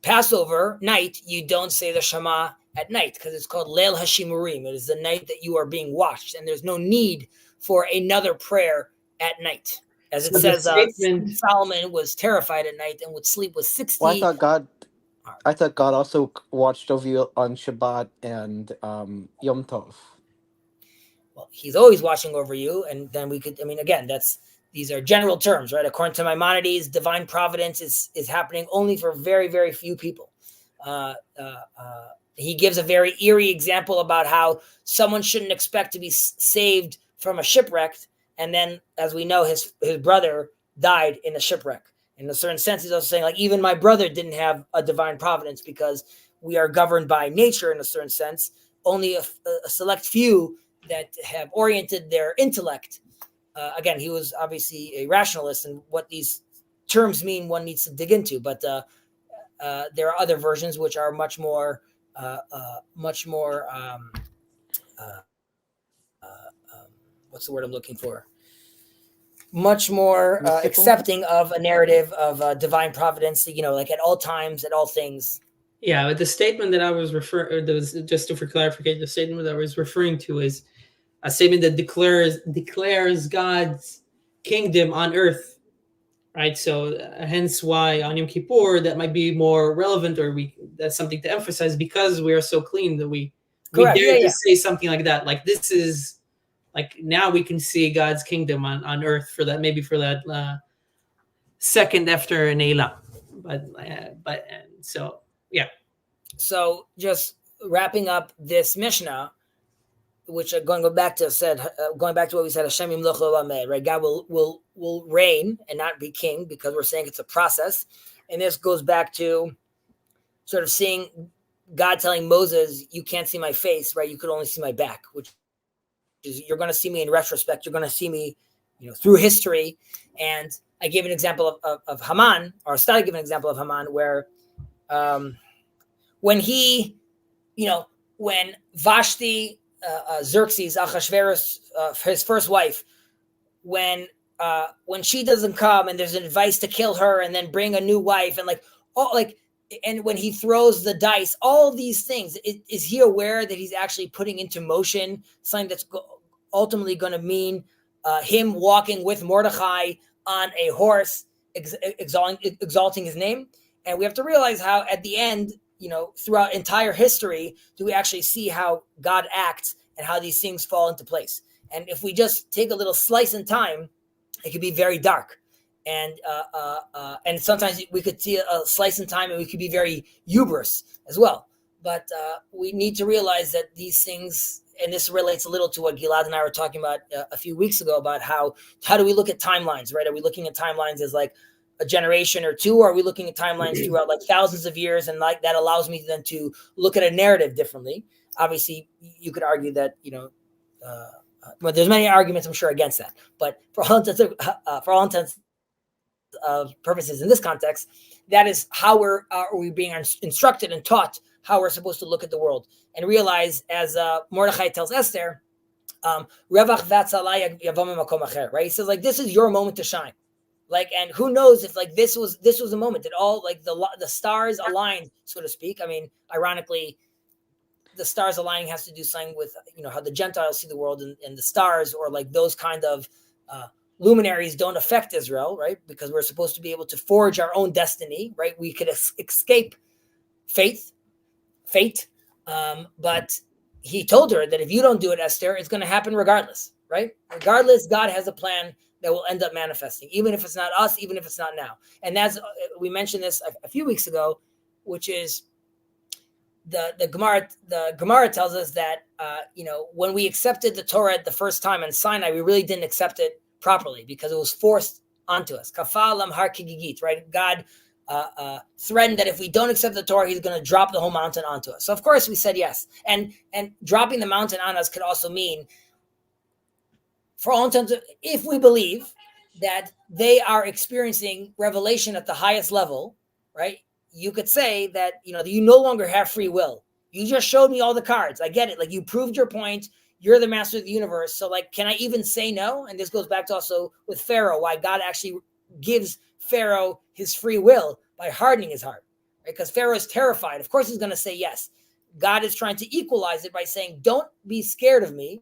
A: Passover night, you don't say the Shema at night because it's called Leil Hashimurim. It is the night that you are being watched, and there's no need for another prayer at night. As it says, Solomon was terrified at night and would sleep with 60.
C: Well, I thought God also watched over you on Shabbat and Yom Tov.
A: Well, he's always watching over you, and then we could, again, these are general terms, right? According to Maimonides, divine providence is happening only for very, very few people. He gives a very eerie example about how someone shouldn't expect to be saved from a shipwreck, and then, as we know, his brother died in a shipwreck. In a certain sense, he's also saying, like, even my brother didn't have a divine providence because we are governed by nature in a certain sense. Only a select few that have oriented their intellect. Again, he was obviously a rationalist, and what these terms mean, one needs to dig into. But there are other versions which are much more what's the word I'm looking for? Much more accepting of a narrative of divine providence, like at all times, at all things.
B: Yeah, but the statement that I was just for clarification, the statement that I was referring to is a statement that declares God's kingdom on earth, right? So hence why on Yom Kippur that might be more relevant, or that's something to emphasize because we are so clean that we dare to say something like that. Like this is. Like now we can see God's kingdom on earth for that second after Neila, but so yeah.
A: So just wrapping up this Mishnah, which going back to what we said, Hashem Yimloch Le'olam, right? God will reign and not be king because we're saying it's a process, and this goes back to sort of seeing God telling Moses, you can't see my face, right? You could only see my back, which is you're going to see me in retrospect. You're going to see me, through history. And I gave an example of Haman, or I started giving an example of Haman, where when he, when Vashti, Xerxes, Ahasuerus, his first wife, when she doesn't come and there's an advice to kill her and then bring a new wife, and and when he throws the dice, all these things, is he aware that he's actually putting into motion something that's ultimately going to mean him walking with Mordechai on a horse, exalting his name? And we have to realize how at the end, throughout entire history, do we actually see how God acts and how these things fall into place. And if we just take a little slice in time, it could be very dark. And sometimes we could see a slice in time and we could be very hubris as well. But we need to realize that these things, and this relates a little to what Gilad and I were talking about a few weeks ago, about how do we look at timelines, right? Are we looking at timelines as like a generation or two, or are we looking at timelines throughout like thousands of years? And like that allows me then to look at a narrative differently. Obviously, you could argue that, but there's many arguments, I'm sure, against that. But for all intents purposes in this context, that is how we being instructed and taught how we're supposed to look at the world and realize, as Mordechai tells Esther, "Revach v'atzalai yavam makom acher," right? He says, like, this is your moment to shine. Like, and who knows if like this was a moment that all like the stars aligned, so to speak. I mean, ironically, the stars aligning has to do something with how the Gentiles see the world, and the stars, or like those kind of luminaries, don't affect Israel, right? Because we're supposed to be able to forge our own destiny, right? We could escape fate. But he told her that if you don't do it, Esther, it's going to happen regardless, right? Regardless, God has a plan that will end up manifesting, even if it's not us, even if it's not now. And that's, we mentioned this a few weeks ago, which is the Gemara tells us that, when we accepted the Torah the first time in Sinai, we really didn't accept it properly because it was forced onto us. Kafalam har kigigit, right? God threatened that if we don't accept the Torah, he's going to drop the whole mountain onto us. So of course we said yes. And dropping the mountain on us could also mean, for all intents, if we believe that they are experiencing revelation at the highest level, right? You could say that, you no longer have free will. You just showed me all the cards. I get it. Like, you proved your point. You're the master of the universe. So like, can I even say no? And this goes back to also with Pharaoh, why God actually gives Pharaoh his free will by hardening his heart, right? Because Pharaoh is terrified. Of course he's going to say yes. God is trying to equalize it by saying, don't be scared of me.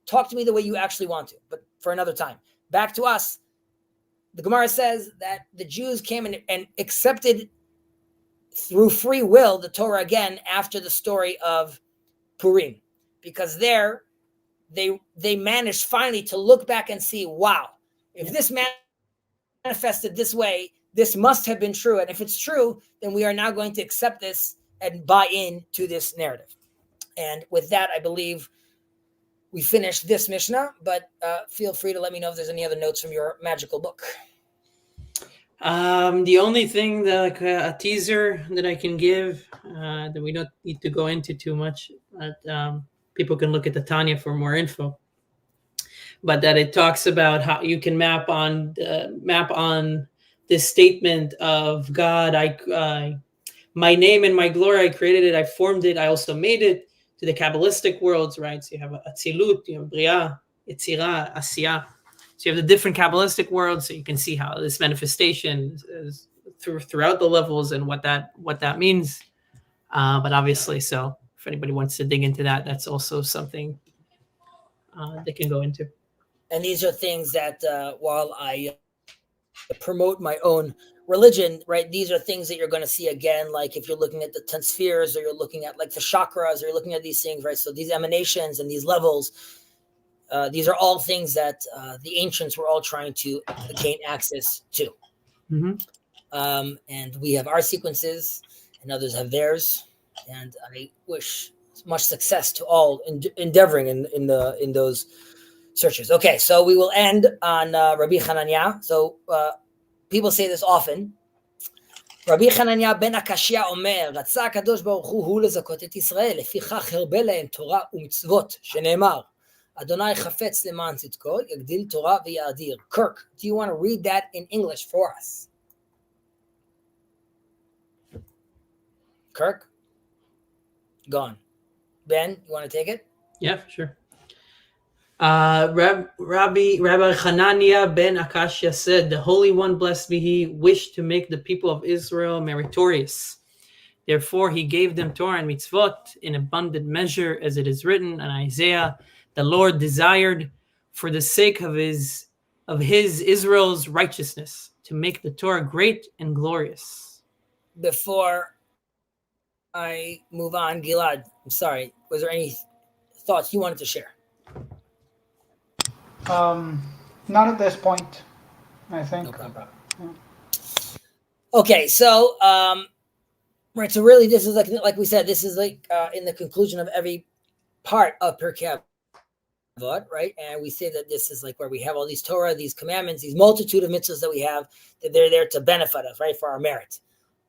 A: Talk to me the way you actually want to, but for another time. Back to us. The Gemara says that the Jews came and accepted through free will the Torah again after the story of Purim, because there they managed finally to look back and see, wow, if this manifested this way, this must have been true. And if it's true, then we are now going to accept this and buy in to this narrative. And with that, I believe we finished this Mishnah, but feel free to let me know if there's any other notes from your magical book.
B: The only thing that, like a teaser that I can give, that we don't need to go into too much, but people can look at the Tanya for more info. But that it talks about how you can map on this statement of God. My name and my glory, I created it, I formed it, I also made it, to the Kabbalistic worlds, right? So you have Atzilut, you have Bria, Yetzirah, Asiyah. So you have the different Kabbalistic worlds, so you can see how this manifestation is throughout the levels and what that means. But obviously, so if anybody wants to dig into that, that's also something they can go into.
A: And these are things that while I promote my own religion, right, these are things that you're going to see again, like if you're looking at the 10 spheres, or you're looking at like the chakras, or you're looking at these things, right? So these emanations and these levels, these are all things that the ancients were all trying to gain access to.
B: Mm-hmm.
A: And we have our sequences and others have theirs. And I wish much success to all endeavoring in those searches. Okay, so we will end on Rabbi Hananiah. So people say this often. רבי חנניה בן הקשיא אומר, רצה הקדוש ברוך הוא לזכות את ישראל, לפיכך הרבה להם תורה ומצוות, שנאמר, אדוני חפץ למען צדקו, יגדיל תורה ויאדיר. Kirk, do you want to read that in English for us? Kirk? Gone. Ben, you want to take it?
B: Yeah, for sure. Rabbi Hananiah ben Akashia said, the Holy One, blessed be he, wished to make the people of Israel meritorious. Therefore, he gave them Torah and mitzvot in abundant measure, as it is written in Isaiah. The Lord desired, for the sake of his Israel's righteousness, to make the Torah great and glorious.
A: Before I move on, Gilad, I'm sorry, was there any thoughts you wanted to share?
D: Not at this point, I think.
A: No problem. Okay, so right, so really this is like we said, this is like in the conclusion of every part of Pirkei Avot, right? And we say that this is like where we have all these Torah, these commandments, these multitude of mitzvahs that we have, that they're there to benefit us, right, for our merit,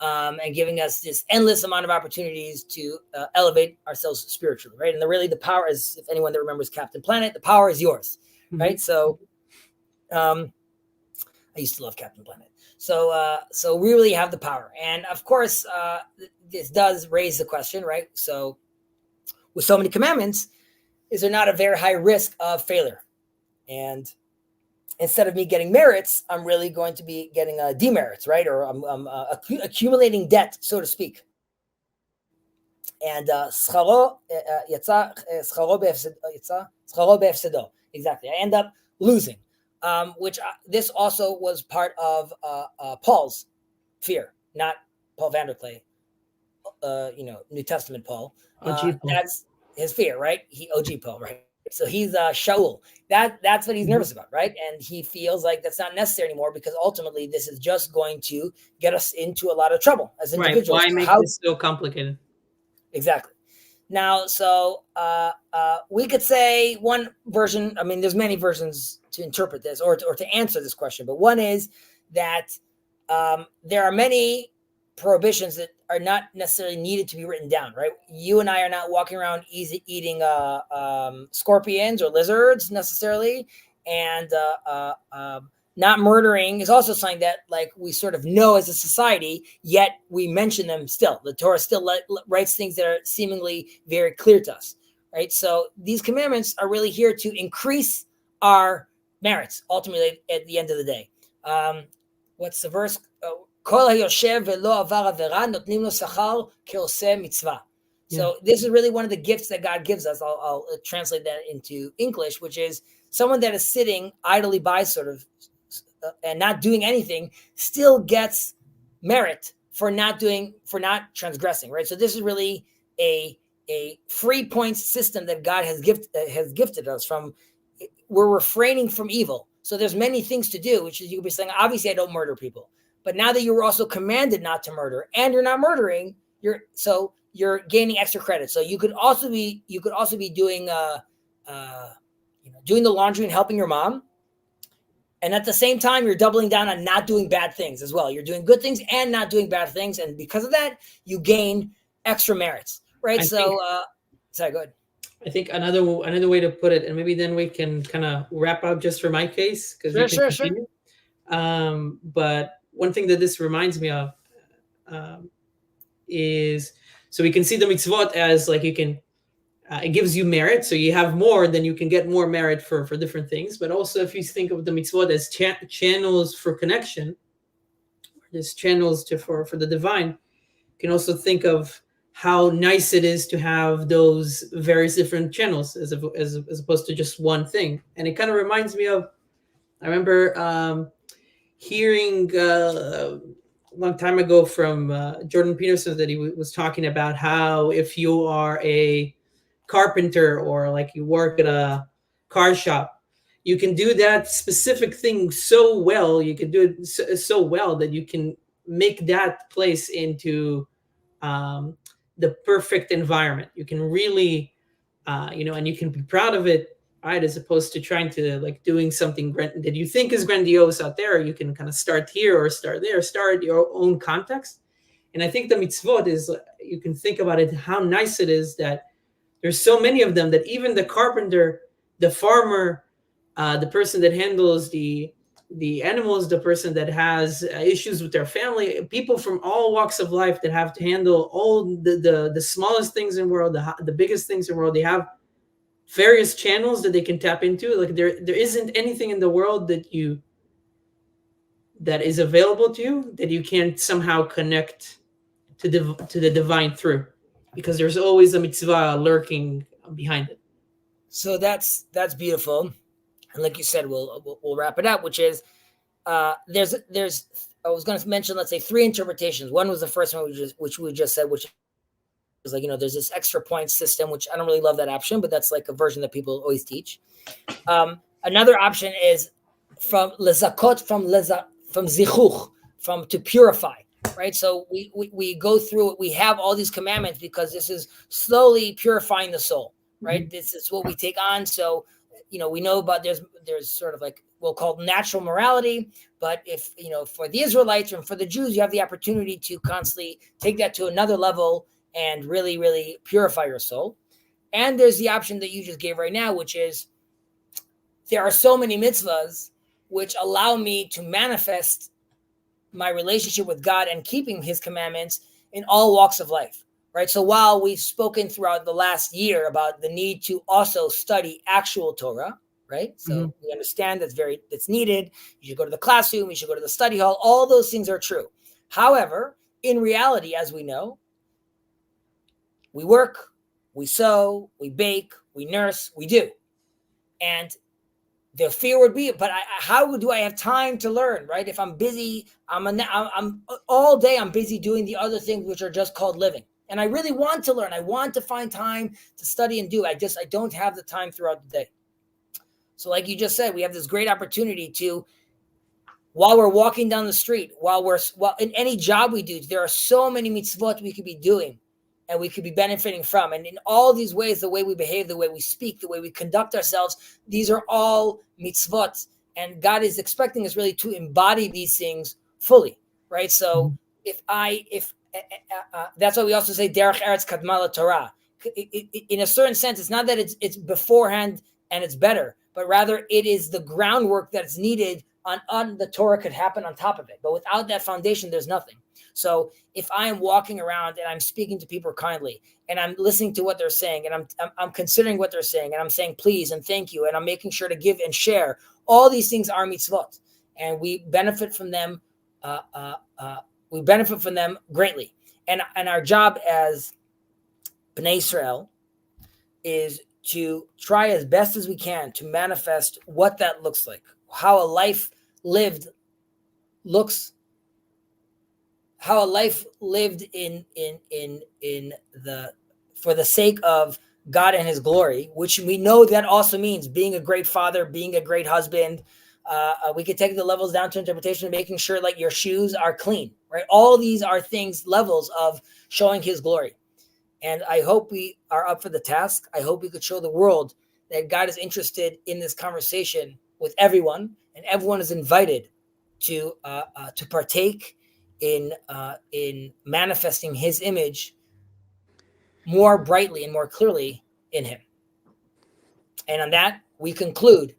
A: and giving us this endless amount of opportunities to elevate ourselves spiritually, right? And the power is, if anyone that remembers Captain Planet, the power is yours. Right. So I used to love Captain Planet. So we really have the power. And of course, this does raise the question, right? So with so many commandments, is there not a very high risk of failure? And instead of me getting merits, I'm really going to be getting demerits, right? Or I'm accumulating debt, so to speak. And scharo be'efsedo. Exactly. I end up losing, which this also was part of Paul's fear, not Paul Vanderklay, New Testament Paul. That's his fear, right? OG Paul, right? So he's Shaul. That's what he's nervous about, right? And he feels like that's not necessary anymore because ultimately this is just going to get us into a lot of trouble as individuals.
B: Right. Why make this so complicated?
A: Exactly. Now, so we could say one version, I mean, there's many versions to interpret this or to answer this question, but one is that there are many prohibitions that are not necessarily needed to be written down, right? You and I are not walking around eating scorpions or lizards necessarily, and not murdering is also something that like we sort of know as a society, yet we mention them still. The Torah still writes things that are seemingly very clear to us, right? So these commandments are really here to increase our merits, ultimately at the end of the day. What's the verse? So this is really one of the gifts that God gives us. I'll translate that into English, which is someone that is sitting idly by sort of and not doing anything still gets merit for not transgressing, right? So this is really a free points system that God has gifted us from. We're refraining from evil. So there's many things to do, which is you could be saying, obviously I don't murder people. But now that you were also commanded not to murder and you're not murdering, you're gaining extra credit. So you could also be doing doing the laundry and helping your mom. And at the same time, you're doubling down on not doing bad things as well. You're doing good things and not doing bad things. And because of that, you gain extra merits, right? Sorry, go ahead.
B: I think another way to put it, and maybe then we can kind of wrap up just for my case.
A: Sure.
B: But one thing that this reminds me of is, so we can see the mitzvot as like you can, it gives you merit. So you have more, then you can get more merit for different things. But also if you think of the mitzvot as channels for connection, there's channels for the divine, you can also think of how nice it is to have those various different channels as opposed to just one thing. And it kind of reminds me of, I remember hearing a long time ago from Jordan Peterson that he was talking about how if you are a carpenter or like you work at a car shop, you can do that specific thing so well, you can do it so well that you can make that place into the perfect environment. You can really and you can be proud of it, right? As opposed to trying to like doing something that you think is grandiose out there. You can kind of start here or start there, start your own context. And I think the mitzvot is, you can think about it, how nice it is that there's so many of them that even the carpenter, the farmer, the person that handles the animals, the person that has issues with their family, people from all walks of life that have to handle all the smallest things in the world, the biggest things in the world, they have various channels that they can tap into. Like there isn't anything in the world that is available to you that you can't somehow connect to the divine through, because there's always a mitzvah lurking behind it.
A: So that's beautiful. And like you said, we'll wrap it up, which is there's I was going to mention, let's say, 3 interpretations. One was the first one, which we just said, which is like, there's this extra point system, which I don't really love that option, but that's like a version that people always teach. Another option is from lezakot, from zichuch, from to purify, right? So we go through it. We have all these commandments because this is slowly purifying the soul, right? Mm-hmm. This is what we take on. So, we know about there's sort of like, we'll call natural morality, but if, for the Israelites and for the Jews, you have the opportunity to constantly take that to another level and really, really purify your soul. And there's the option that you just gave right now, which is there are so many mitzvahs which allow me to manifest my relationship with God and keeping his commandments in all walks of life, right? So while we've spoken throughout the last year about the need to also study actual Torah, right? So we understand that's needed. You should go to the classroom, you should go to the study hall. All those things are true. However, in reality, as we know, we work, we sew, we bake, we nurse, we do. And the fear would be, but how do I have time to learn, right? If I'm busy, I'm all day, I'm busy doing the other things which are just called living. And I really want to learn. I want to find time to study and do. I don't have the time throughout the day. So like you just said, we have this great opportunity to, while we're walking down the street, while in any job we do, there are so many mitzvot we could be doing and we could be benefiting from. And in all these ways, the way we behave, the way we speak, the way we conduct ourselves, these are all mitzvot. And God is expecting us really to embody these things fully, right? So if that's why we also say derech eretz kadma Torah. In a certain sense, it's not that it's beforehand and it's better, but rather it is the groundwork that's needed on the Torah could happen on top of it. But without that foundation, there's nothing. So if I am walking around and I'm speaking to people kindly and I'm listening to what they're saying and I'm considering what they're saying and I'm saying please and thank you and I'm making sure to give and share, all these things are mitzvot and we benefit from them. We benefit from them greatly. And our job as Bnei Israel is to try as best as we can to manifest what that looks like, how a life lived looks, how a life lived for the sake of God and his glory, which we know that also means being a great father, being a great husband. We could take the levels down to interpretation, making sure like your shoes are clean, right? All these are levels of showing his glory. And I hope we are up for the task. I hope we could show the world that God is interested in this conversation with everyone, and everyone is invited to partake in manifesting his image more brightly and more clearly in him. And on that, we conclude